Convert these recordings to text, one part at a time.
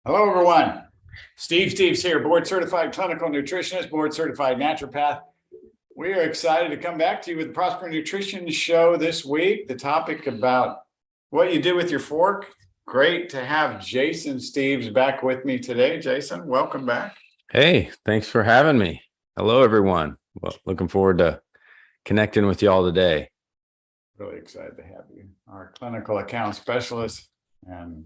Hello, everyone. Steve's here, board certified clinical nutritionist, board certified naturopath. We are excited to come back to you with the Prosper Nutrition Show this week. The topic about what you do with your fork. Great to have Jason Steves back with me today. Jason, welcome back. Hey, thanks for having me. Hello, everyone. Well, looking forward to connecting with you all today. Really excited to have you, our clinical account specialist and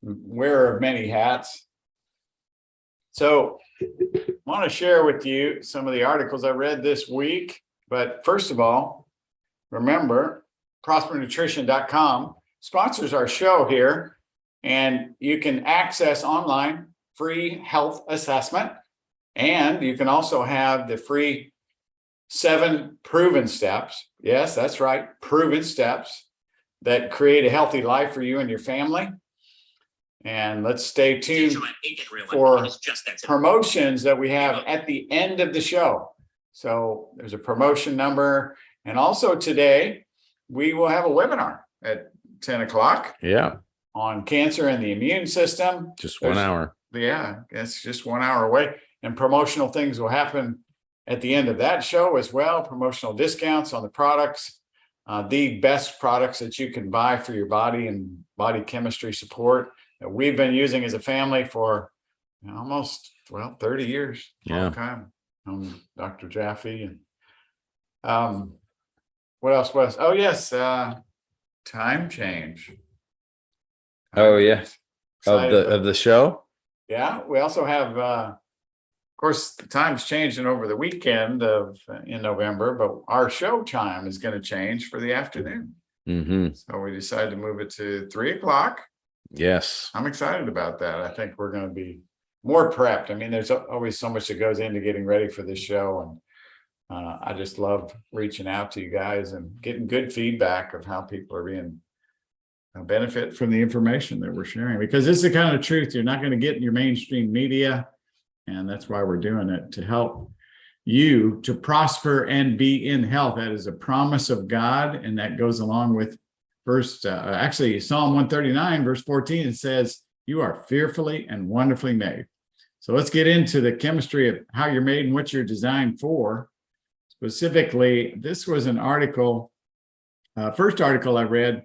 wearer of many hats. So I want to share with you some of the articles I read this week. But first of all, remember, prospernutrition.com sponsors our show here, and you can access online free health assessment. And you can also have the free 7 proven steps. Yes, that's right. Proven steps that create a healthy life for you and your family. And let's stay tuned for promotions that we have at the end of the show. So there's a promotion number. And also today, we will have a webinar at 10 o'clock. Yeah. On cancer and the immune system. Just 1 hour. Yeah, it's just 1 hour away. And promotional things will happen at the end of that show as well. Promotional discounts on the products, the best products that you can buy for your body and body chemistry support that we've been using as a family for almost 30 years. Yeah. Long time. Dr. Jaffe and what else was? Oh yes, time change. Oh yes, of the show. Yeah, we also have. Of course, the time's changing over the weekend in November, but our show time is going to change for the afternoon. Mm-hmm. So we decided to move it to 3 o'clock. Yes. I'm excited about that. I think we're going to be more prepped. I mean, there's always so much that goes into getting ready for this show. And I just love reaching out to you guys and getting good feedback of how people are being benefit from the information that we're sharing, because this is the kind of truth you're not going to get in your mainstream media. And that's why we're doing it, to help you to prosper and be in health. That is a promise of God. And that goes along with Psalm 139, verse 14, it says, you are fearfully and wonderfully made. So let's get into the chemistry of how you're made and what you're designed for. Specifically, this was an article, first article I read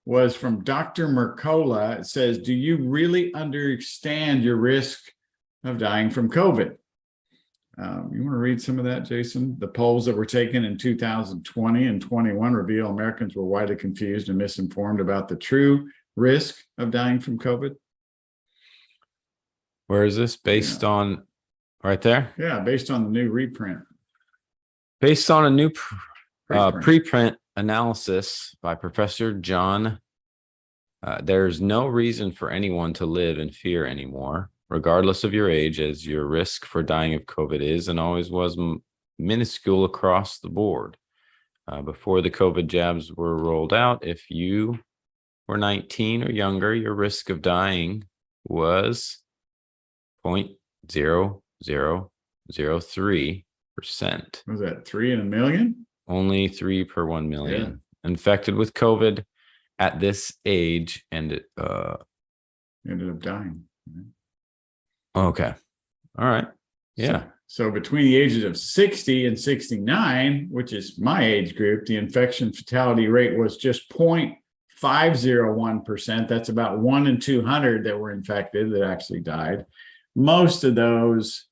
was from Dr. Mercola. It says, do you really understand your risk of dying from COVID? You want to read some of that, Jason? The polls that were taken in 2020 and 21 reveal Americans were widely confused and misinformed about the true risk of dying from COVID. Where is this based on? Right there? Yeah, based on the new reprint. Based on a new preprint analysis by Professor John. There's no reason for anyone to live in fear anymore, regardless of your age, as your risk for dying of COVID is and always was minuscule across the board. Before the COVID jabs were rolled out, if you were 19 or younger, your risk of dying was 0.0003%. Was that 3 in a million? Only 3 per 1 million. Yeah. Infected with COVID at this age, and it ended up dying. Okay. All right. Yeah. So between the ages of 60 and 69, which is my age group, the infection fatality rate was just 0.501%. That's about 1 in 200 that were infected that actually died. Most of those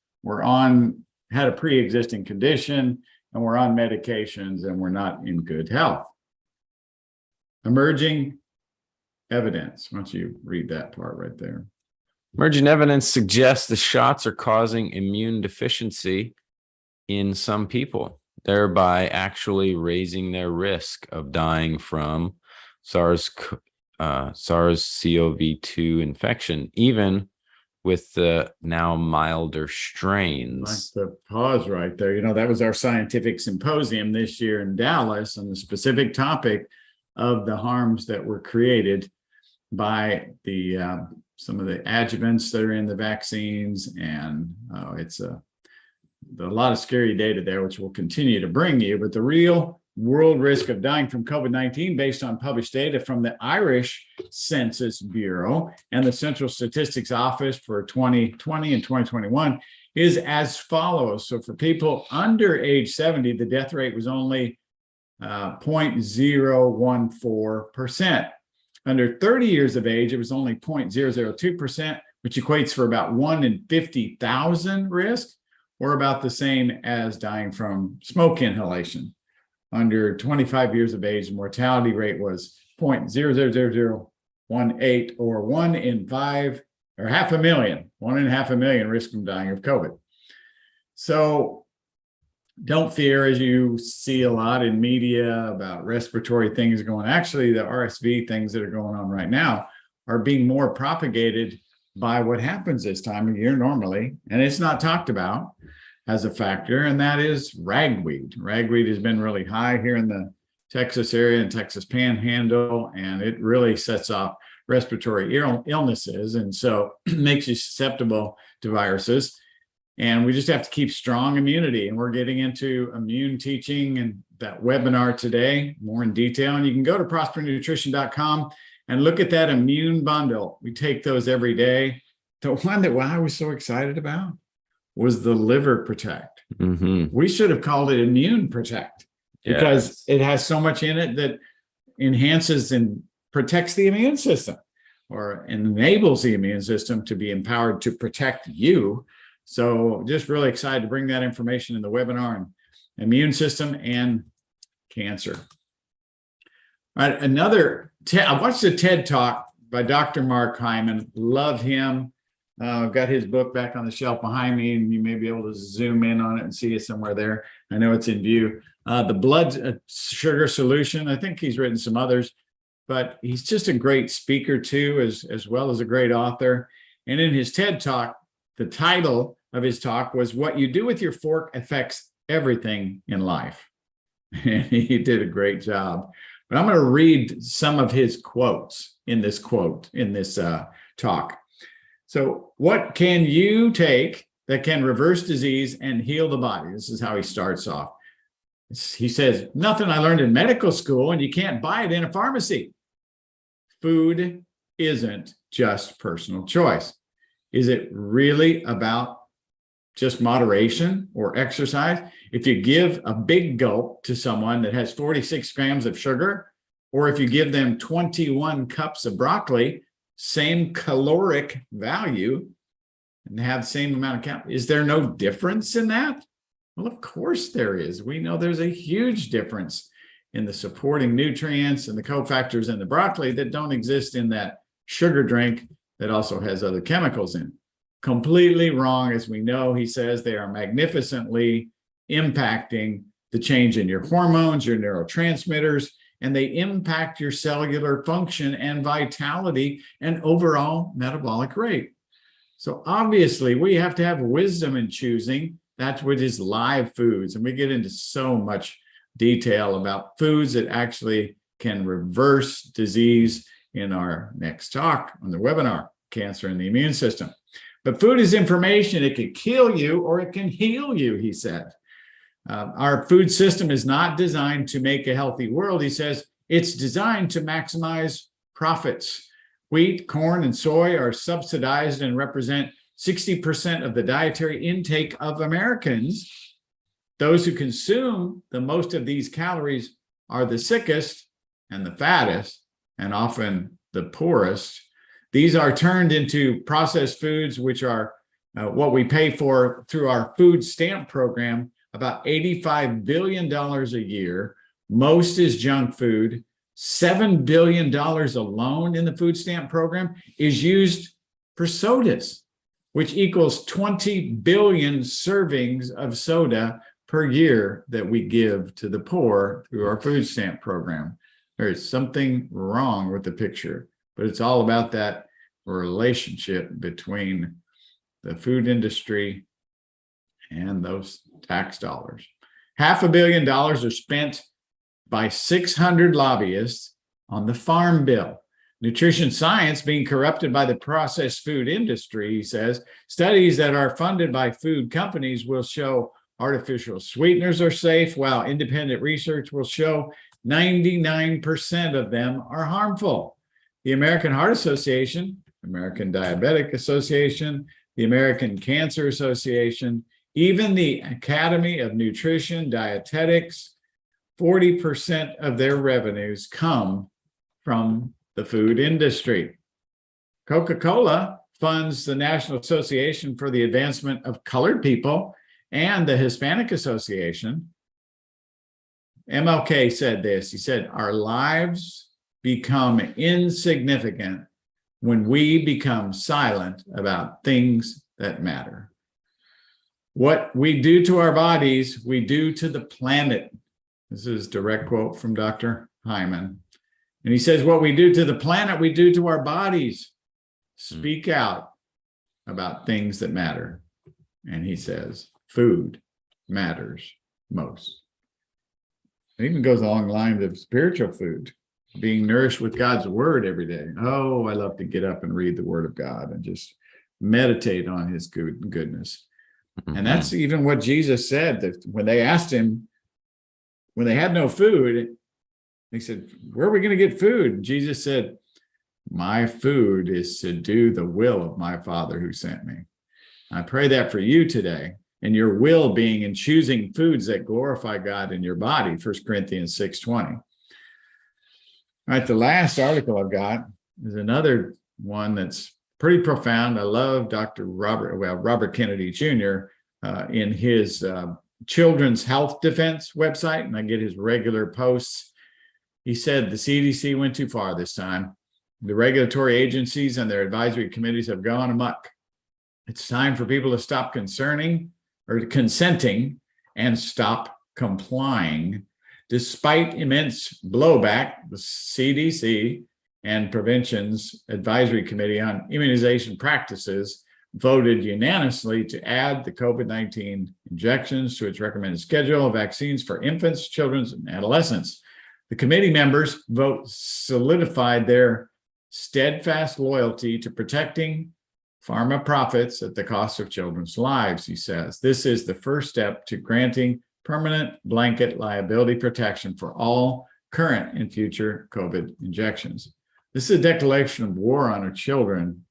had a pre-existing condition and were on medications and were not in good health. Emerging evidence. Why don't you read that part right there? Emerging evidence suggests the shots are causing immune deficiency in some people, thereby actually raising their risk of dying from SARS-CoV-2 infection, even with the now milder strains. Like the pause right there. That was our scientific symposium this year in Dallas on the specific topic of the harms that were created by some of the adjuvants that are in the vaccines. And it's a lot of scary data there, which we'll continue to bring you. But the real world risk of dying from COVID-19 based on published data from the Irish Census Bureau and the Central Statistics Office for 2020 and 2021 is as follows. So for people under age 70, the death rate was only 0.014%. Under 30 years of age, it was only 0.002%, which equates for about 1 in 50,000 risk, or about the same as dying from smoke inhalation. Under 25 years of age, the mortality rate was 0.00018, or 1 in 5, or 500,000, 1 in 500,000 risk from dying of COVID. So don't fear, as you see a lot in media about respiratory things going. Actually, the RSV things that are going on right now are being more propagated by what happens this time of year normally, and it's not talked about as a factor, and that is ragweed. Ragweed has been really high here in the Texas area and Texas Panhandle, and it really sets off respiratory illnesses, and so makes you susceptible to viruses. And we just have to keep strong immunity, and we're getting into immune teaching and that webinar today, more in detail. And you can go to prospernutrition.com and look at that immune bundle. We take those every day. The one that I was so excited about was the Liver Protect. We should have called it Immune Protect, because it has so much in it that enhances and protects the immune system, or enables the immune system to be empowered to protect you. So just really excited to bring that information in the webinar on immune system and cancer. All right, I watched a TED Talk by Dr. Mark Hyman. Love him. I've got his book back on the shelf behind me, and you may be able to zoom in on it and see it somewhere there. I know it's in view. The Blood Sugar Solution. I think he's written some others, but he's just a great speaker too, as well as a great author. And in his TED Talk, the title of his talk was "What You Do with Your Fork Affects Everything in Life." And he did a great job. But I'm going to read some of his quotes in this talk. So, what can you take that can reverse disease and heal the body? This is how he starts off. He says, "Nothing I learned in medical school, and you can't buy it in a pharmacy. Food isn't just personal choice. Is it really about just moderation or exercise? If you give a big gulp to someone that has 46 grams of sugar, or if you give them 21 cups of broccoli, same caloric value and have the same amount of calories, is there no difference in that? Well, of course there is. We know there's a huge difference in the supporting nutrients and the cofactors in the broccoli that don't exist in that sugar drink that also has other chemicals in. Completely wrong. As we know, he says they are magnificently impacting the change in your hormones, your neurotransmitters, and they impact your cellular function and vitality and overall metabolic rate. So obviously we have to have wisdom in choosing. That's what is live foods. And we get into so much detail about foods that actually can reverse disease in our next talk on the webinar, Cancer and the Immune System. But food is information. It can kill you or it can heal you, he said. Our food system is not designed to make a healthy world, he says. It's designed to maximize profits. Wheat, corn, and soy are subsidized and represent 60% of the dietary intake of Americans. Those who consume the most of these calories are the sickest and the fattest, and often the poorest. These are turned into processed foods, which are what we pay for through our food stamp program, about $85 billion a year. Most is junk food. $7 billion alone in the food stamp program is used for sodas, which equals 20 billion servings of soda per year that we give to the poor through our food stamp program. There's something wrong with the picture, but it's all about that relationship between the food industry and those tax dollars. $500 million are spent by 600 lobbyists on the Farm Bill. Nutrition science being corrupted by the processed food industry, he says. Studies that are funded by food companies will show artificial sweeteners are safe, while independent research will show 99% of them are harmful. The American Heart Association, American Diabetic Association, the American Cancer Association, even the Academy of Nutrition, Dietetics, 40% of their revenues come from the food industry. Coca-Cola funds the National Association for the Advancement of Colored People and the Hispanic Association. MLK said this. He said, our lives become insignificant when we become silent about things that matter. What we do to our bodies, we do to the planet. This is a direct quote from Dr. Hyman. And he says, what we do to the planet, we do to our bodies. Speak out about things that matter. And he says, food matters most. It even goes along the lines of spiritual food, being nourished with God's word every day. Oh, I love to get up and read the word of God and just meditate on his goodness. And that's even what Jesus said, that when they asked him, when they had no food, they said, where are we going to get food? And Jesus said, my food is to do the will of my Father who sent me. I pray that for you today, and your will being in choosing foods that glorify God in your body, 1 Corinthians 6:20. All right, the last article I've got is another one that's pretty profound. I love Dr. Robert Kennedy Jr. In his Children's Health Defense website, and I get his regular posts. He said the CDC went too far this time. The regulatory agencies and their advisory committees have gone amok. It's time for people to stop consenting and stop complying. Despite immense blowback, the CDC and Prevention's Advisory Committee on Immunization Practices voted unanimously to add the COVID-19 injections to its recommended schedule of vaccines for infants, children, and adolescents. The committee members' vote solidified their steadfast loyalty to protecting pharma profits at the cost of children's lives, he says. This is the first step to granting permanent blanket liability protection for all current and future COVID injections. This is a declaration of war on our children,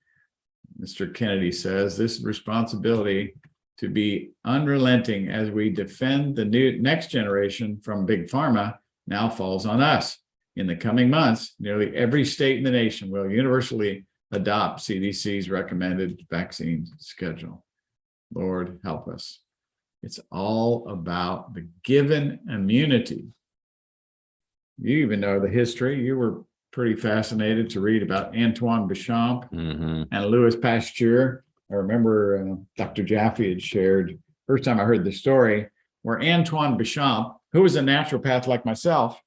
Mr. Kennedy says. This responsibility to be unrelenting as we defend the next generation from Big Pharma now falls on us. In the coming months, nearly every state in the nation will universally adopt CDC's recommended vaccine schedule. Lord, help us. It's all about the given immunity. You even know the history. You were pretty fascinated to read about Antoine Béchamp and Louis Pasteur. I remember Dr. Jaffe had shared, first time I heard the story, where Antoine Béchamp, who was a naturopath like myself,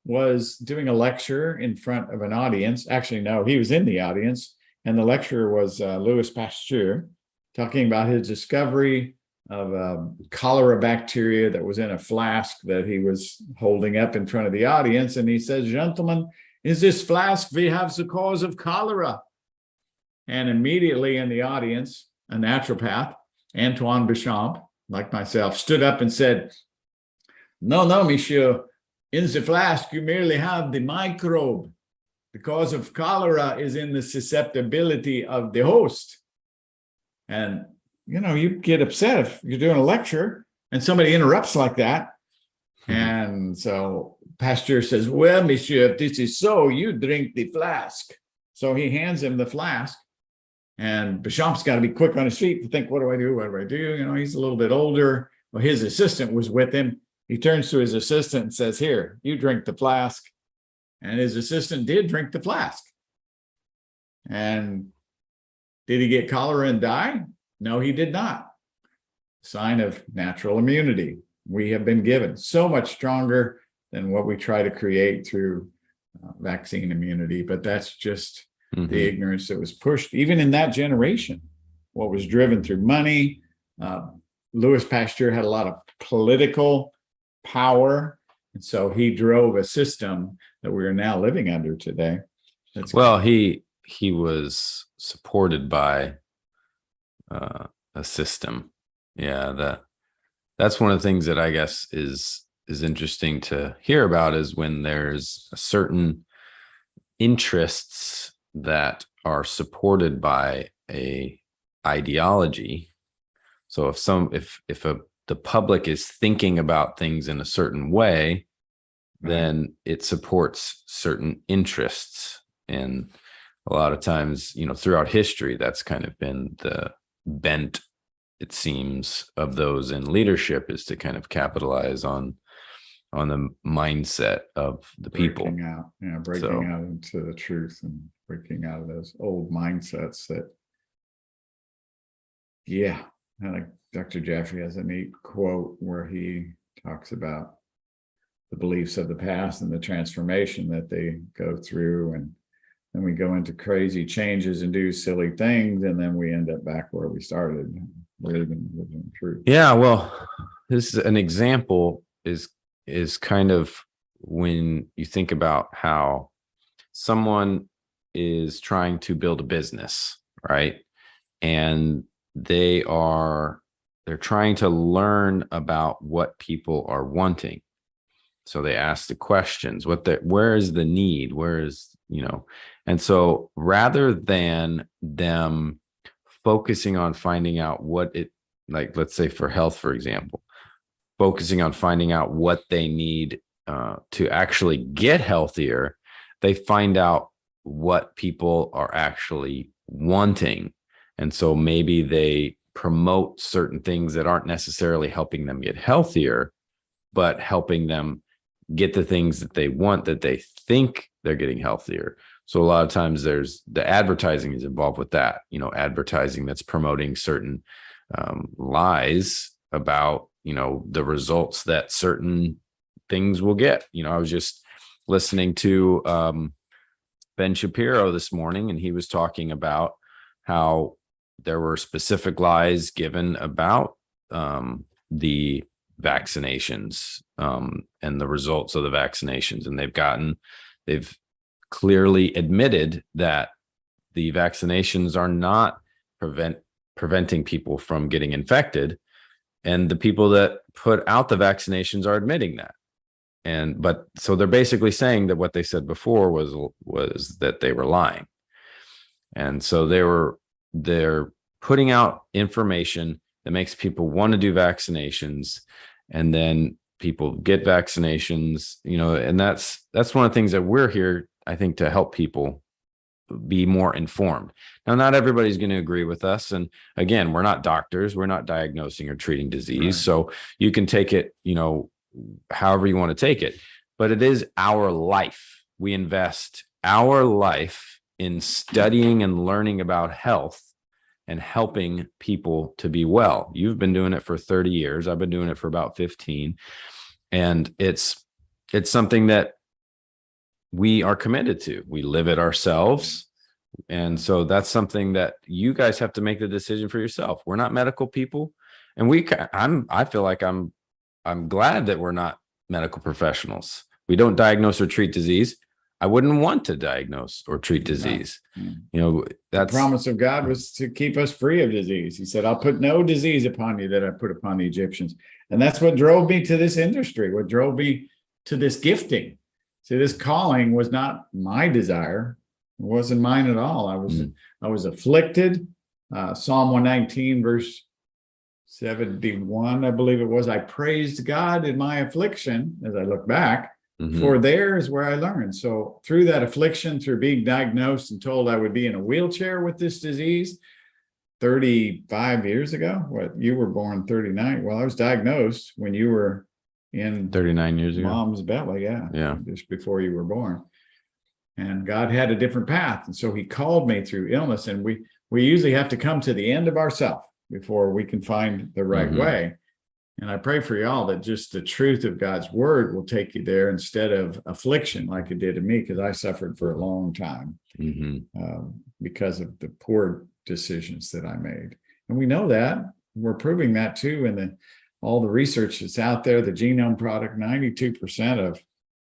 was doing a lecture in front of an audience. Actually, no, he was in the audience, and the lecturer was Louis Pasteur, talking about his discovery of cholera bacteria that was in a flask that he was holding up in front of the audience. And he says, gentlemen, in this flask, we have the cause of cholera. And immediately in the audience, a naturopath, Antoine Béchamp, like myself, stood up and said, no, monsieur, in the flask, you merely have the microbe. The cause of cholera is in the susceptibility of the host. And, you know, you get upset if you're doing a lecture and somebody interrupts like that. And so Pasteur says, well, monsieur, if this is so, you drink the flask. So he hands him the flask. And Béchamp's got to be quick on his feet to think, what do I do? What do I do? You know, he's a little bit older. Well, his assistant was with him. He turns to his assistant and says, here, you drink the flask. And his assistant did drink the flask. And did he get cholera and die? No, he did not. Sign of natural immunity. We have been given so much stronger than what we try to create through vaccine immunity. But that's just the ignorance that was pushed, even in that generation, what was driven through money. Louis Pasteur had a lot of political power. And so he drove a system that we are now living under today. He was supported by a system. Yeah, that's one of the things that I guess is interesting to hear about, is when there's certain interests that are supported by a ideology. So the public is thinking about things in a certain way, then it supports certain interests. And a lot of times, throughout history, that's kind of been the bent, it seems, of those in leadership, is to kind of capitalize on the mindset of the people. Breaking out into the truth and breaking out of those old mindsets that, like Dr. Jeffrey has a neat quote where he talks about the beliefs of the past and the transformation that they go through. And then we go into crazy changes and do silly things. And then we end up back where we started, living truth. Yeah. Well, this is an example is kind of when you think about how someone is trying to build a business, right? And they're trying to learn about what people are wanting. So they ask the questions, where is the need? Where is, and so rather than them focusing on finding out like, let's say for health, for example, focusing on finding out what they need to actually get healthier, they find out what people are actually wanting. And so maybe they promote certain things that aren't necessarily helping them get healthier, but helping them get the things that they want, that they think they're getting healthier. So a lot of times there's the advertising is involved with that, advertising that's promoting certain lies about, the results that certain things will get. I was just listening to Ben Shapiro this morning, and he was talking about how there were specific lies given about the vaccinations and the results of the vaccinations. And they've clearly admitted that the vaccinations are not preventing people from getting infected. And the people that put out the vaccinations are admitting that. So they're basically saying that what they said before was that they were lying. And so they're putting out information that makes people want to do vaccinations, and then people get vaccinations, and that's one of the things that we're here, I think, to help people be more informed. Now, not everybody's going to agree with us. And again, we're not doctors. We're not diagnosing or treating disease. Right. So you can take it, however you want to take it, but it is our life. We invest our life in studying and learning about health and helping people to be well. You've been doing it for 30 years. I've been doing it for about 15. And it's something that we are committed to. We live it ourselves. And so that's something that you guys have to make the decision for yourself. We're not medical people. And I feel like I'm glad that we're not medical professionals. We don't diagnose or treat disease. I wouldn't want to diagnose or treat disease. No. That's the promise of God was to keep us free of disease. He said, I'll put no disease upon you that I put upon the Egyptians. And that's what drove me to this industry, what drove me to this gifting. See, this calling was not my desire. It wasn't mine at all. I was afflicted. Psalm 119, verse 71, I believe it was. I praised God in my affliction, as I look back, for there is where I learned. So through that affliction, through being diagnosed and told I would be in a wheelchair with this disease 35 years ago, you were born 39. Well, I was diagnosed when you were in 39 years ago, mom's belly. Yeah. Just before you were born. And God had a different path. And so he called me through illness. And we usually have to come to the end of ourselves before we can find the right way. And I pray for y'all that just the truth of God's word will take you there instead of affliction like it did to me, because I suffered for a long time because of the poor decisions that I made. And we know that. We're proving that too in all the research that's out there, the Genome Project. 92% of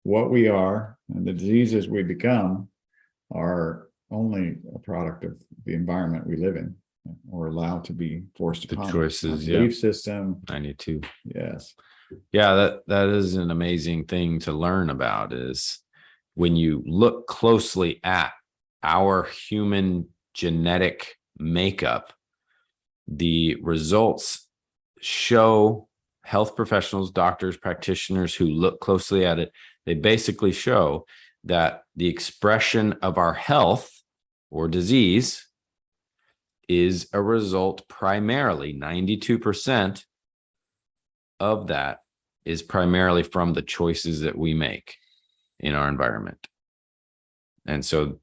what we are and the diseases we become are only a product of the environment we live in. or allowed to be forced The upon us. choices, Our yeah. belief system. 92. Yes. Yeah, that is an amazing thing to learn about, is when you look closely at our human genetic makeup, the results show health professionals, doctors, practitioners who look closely at it, they basically show that the expression of our health or disease is a result primarily, 92% of that is primarily from the choices that we make in our environment. And so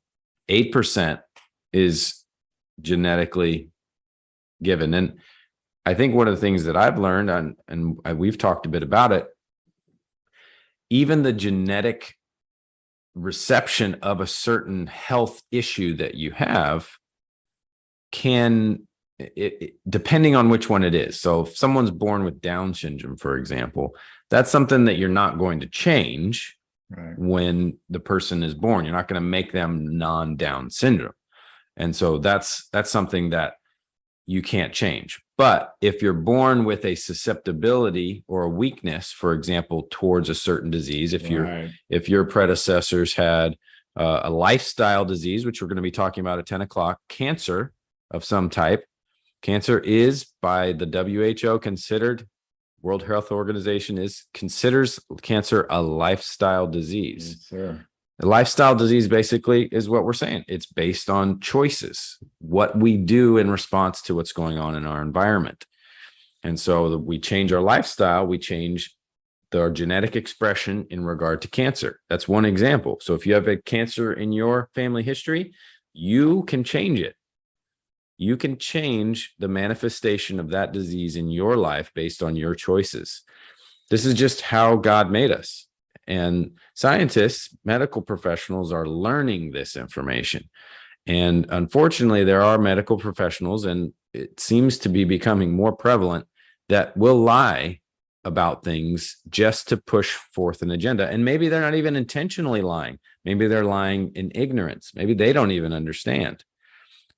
8% is genetically given. And I think one of the things that I've learned, and we've talked a bit about it, even the genetic reception of a certain health issue that you have can, depending on which one it is. So if someone's born with Down syndrome, for example, that's something that you're not going to change when the person is born. You're not going to make them non-Down syndrome. And so that's something that you can't change. But if you're born with a susceptibility or a weakness, for example, towards a certain disease, if your predecessors had a lifestyle disease, which we're going to be talking about at 10 o'clock, cancer of some type, cancer is by the WHO considered, World Health Organization considers cancer a lifestyle disease. Yes, sir. A lifestyle disease basically is what we're saying. It's based on choices, what we do in response to what's going on in our environment. And so we change our lifestyle, we change our genetic expression in regard to cancer. That's one example. So if you have a cancer in your family history, you can change it. You can change the manifestation of that disease in your life based on your choices. This is just how God made us. And scientists, medical professionals are learning this information. And unfortunately, there are medical professionals, and it seems to be becoming more prevalent, that will lie about things just to push forth an agenda. And maybe they're not even intentionally lying. Maybe they're lying in ignorance. Maybe they don't even understand.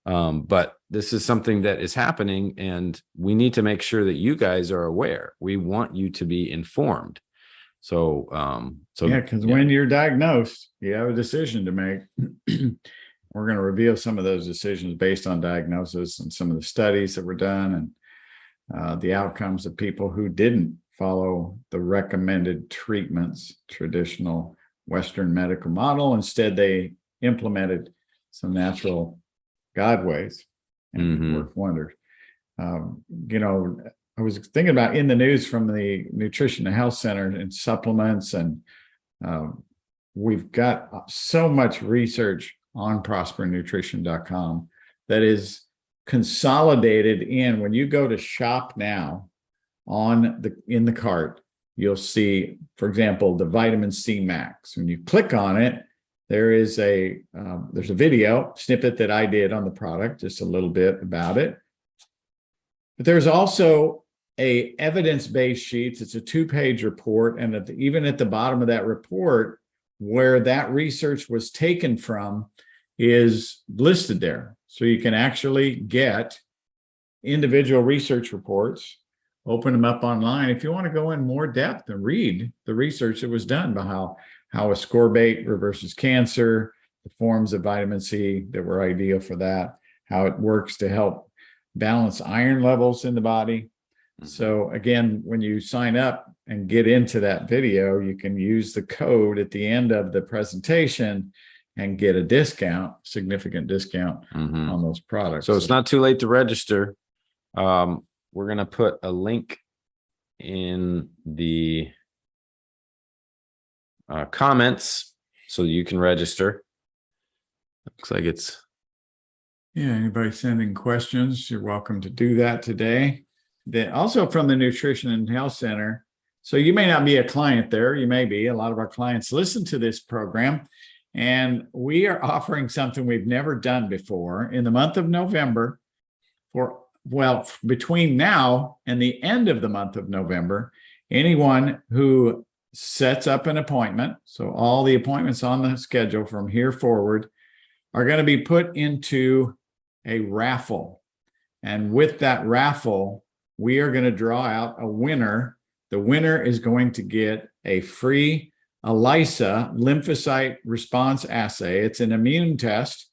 But this is something that is happening, and we need to make sure that you guys are aware. We want you to be informed. So Because when you're diagnosed, you have a decision to make. We're going to reveal some of those decisions based on diagnosis and some of the studies that were done, and the outcomes of people who didn't follow the recommended treatments, traditional Western medical model. Instead, they implemented some natural God ways and worked wonders. I was thinking about in the news from the Nutrition and Health Center and supplements, and we've got so much research on prospernutrition.com that is consolidated in. When you go to shop now in the cart, you'll see, for example, the vitamin C Max. When you click on it, there's a video snippet that I did on the product, just a little bit about it. But there's also a evidence-based sheet. It's a 2-page report, and even at the bottom of that report, where that research was taken from is listed there. So you can actually get individual research reports, open them up online if you want to go in more depth and read the research that was done by how ascorbate reverses cancer, the forms of vitamin C that were ideal for that, how it works to help balance iron levels in the body. So again, when you sign up and get into that video, you can use the code at the end of the presentation and get a discount, significant discount on those products. So it's not too late to register. We're going to put a link in the comments so you can register. Looks like it's. Yeah, anybody sending questions, you're welcome to do that today. Then also from the Nutrition and Health Center. So you may not be a client there. You may be. A lot of our clients listen to this program, and we are offering something we've never done before in the month of November. Between now and the end of the month of November, anyone who sets up an appointment, so all the appointments on the schedule from here forward are going to be put into a raffle. And with that raffle, we are going to draw out a winner. The winner is going to get a free ELISA lymphocyte response assay. It's an immune test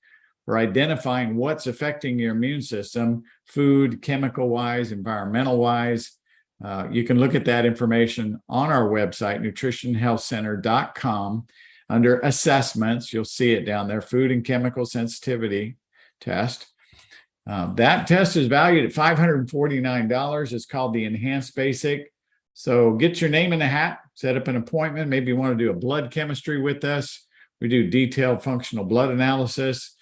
for identifying what's affecting your immune system, food, chemical wise, environmental wise. You can look at that information on our website, nutritionhealthcenter.com. Under assessments, you'll see it down there, food and chemical sensitivity test. That test is valued at $549. It's called the Enhanced Basic. So get your name in the hat, set up an appointment. Maybe you want to do a blood chemistry with us. We do detailed functional blood analysis.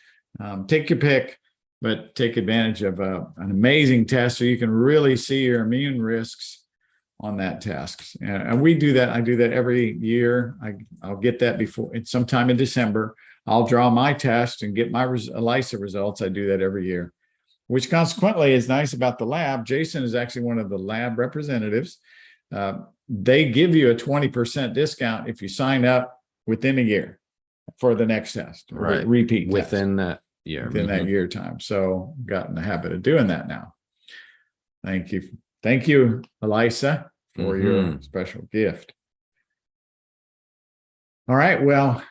Take your pick, but take advantage of an amazing test so you can really see your immune risks on that test. And we do that. I do that every year. I'll get that before it's sometime in December. I'll draw my test and get my ELISA results. I do that every year, which consequently is nice about the lab. Jason is actually one of the lab representatives. They give you a 20% discount if you sign up within a year for the next test, Right. Repeat within that year. within that year time. So got in the habit of doing that now. Thank you. Thank you, ELISA, for your special gift. All right. Well,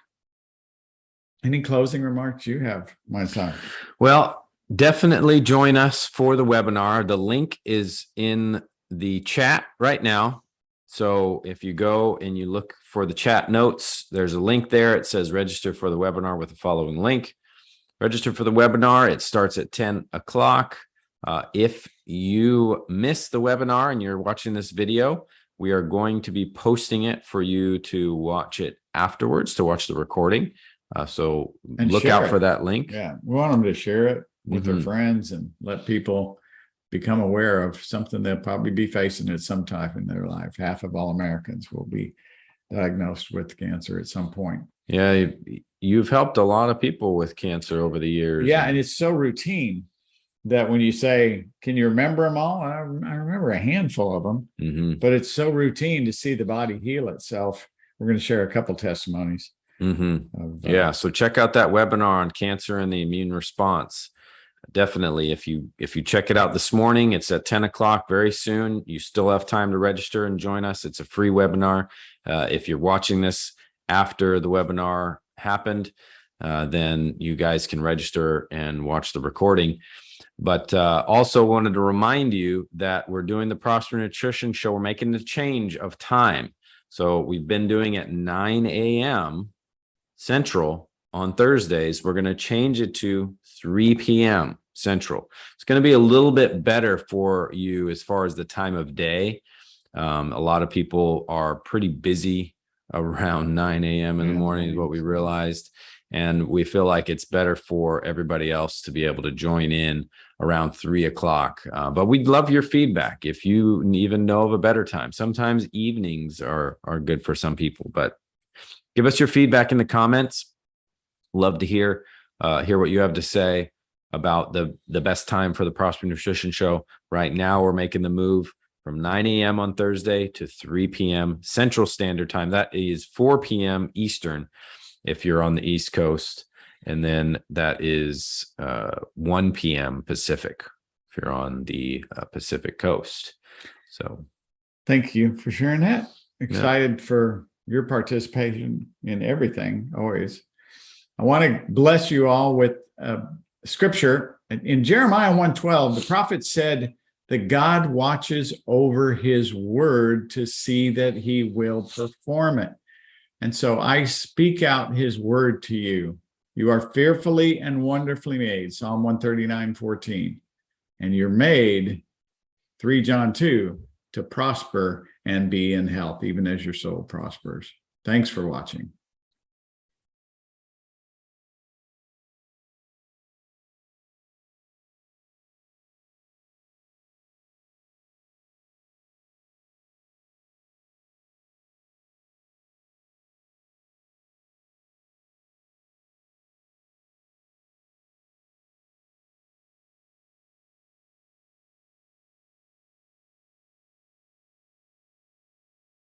any closing remarks you have, my son? Well, definitely join us for the webinar. The link is in the chat right now. So if you go and you look for the chat notes, there's a link there. It says register for the webinar with the following link. Register for the webinar. It starts at 10 o'clock. If you miss the webinar and you're watching this video, we are going to be posting it for you to watch it afterwards, to watch the recording. So look out for that link. Yeah, we want them to share it with their friends and let people become aware of something they'll probably be facing at some time in their life. Half of all Americans will be diagnosed with cancer at some point. Yeah, you've helped a lot of people with cancer over the years. Yeah, and it's so routine that when you say, can you remember them all? I remember a handful of them, but it's so routine to see the body heal itself. We're going to share a couple testimonies. Yeah, so check out that webinar on cancer and the immune response. Definitely, if you check it out this morning, it's at 10 o'clock very soon. You still have time to register and join us. It's a free webinar. If you're watching this after the webinar happened, then you guys can register and watch the recording. But also wanted to remind you that we're doing the Prosper Nutrition Show. We're making the change of time. So we've been doing it 9 a.m. Central on Thursdays. We're going to change it to 3 p.m. Central. It's going to be a little bit better for you as far as the time of day. A lot of people are pretty busy around 9 a.m. in the morning is what we realized. And we feel like it's better for everybody else to be able to join in around 3 o'clock. But we'd love your feedback if you even know of a better time. Sometimes evenings are good for some people, but give us your feedback in the comments. Love to hear what you have to say about the best time for the Prosper Nutrition Show. Right now, we're making the move from 9 a.m. on Thursday to 3 p.m. Central Standard Time. That is 4 p.m. Eastern if you're on the East Coast. And then that is 1 p.m. Pacific if you're on the Pacific Coast. So thank you for sharing that. Excited for your participation in everything, always. I want to bless you all with scripture. In Jeremiah 1:12, the prophet said that God watches over his word to see that he will perform it. And so I speak out his word to you. You are fearfully and wonderfully made, Psalm 139:14. And you're made, 3 John 2, to prosper and be in health, even as your soul prospers. Thanks for watching.